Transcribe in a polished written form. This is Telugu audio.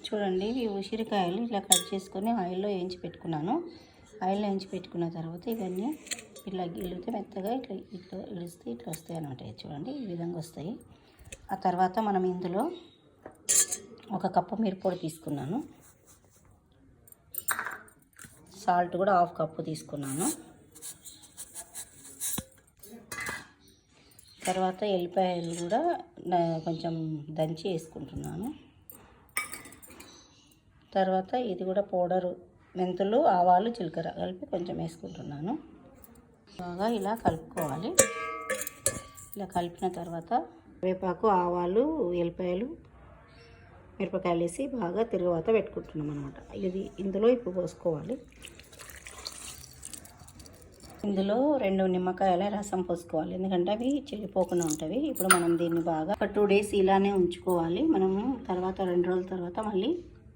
చూడండి, ఈ ఉసిరికాయలు ఇట్లా కట్ చేసుకొని ఆయిల్లో వేయించి పెట్టుకున్నాను. ఆయిల్లో వేయించి పెట్టుకున్న తర్వాత ఇవన్నీ ఇట్లా గిల్లితే మెత్తగా ఇట్లా ఇట్లా ఇడిస్తే ఇట్లా వస్తాయి అన్నమాట. చూడండి, ఈ విధంగా వస్తాయి. ఆ తర్వాత మనం ఇందులో 1 కప్పు మిరప్పొడి తీసుకున్నాను. సాల్ట్ కూడా 1/2 కప్పు తీసుకున్నాను. తర్వాత ఎల్లిపాయలు కూడా కొంచెం దంచి వేసుకుంటున్నాను. తర్వాత ఇది కూడా పౌడరు, మెంతులు, ఆవాలు, జీలకర్ర కలిపి కొంచెం వేసుకుంటున్నాను. బాగా ఇలా కలుపుకోవాలి. ఇలా కలిపిన తర్వాత వేపాకు, ఆవాలు, ఎల్లిపాయలు, మిరపకాయలు వేసి బాగా తిరుగువాత పెట్టుకుంటున్నాం అన్నమాట. ఇది ఇందులో ఇప్పుడు పోసుకోవాలి. ఇందులో 2 నిమ్మకాయల రసం పోసుకోవాలి, ఎందుకంటే అవి చెడిపోకుండా ఉంటాయి. ఇప్పుడు మనం దీన్ని బాగా ఒక 2 డేస్ ఇలానే ఉంచుకోవాలి. మనము తర్వాత 2 రోజుల తర్వాత మళ్ళీ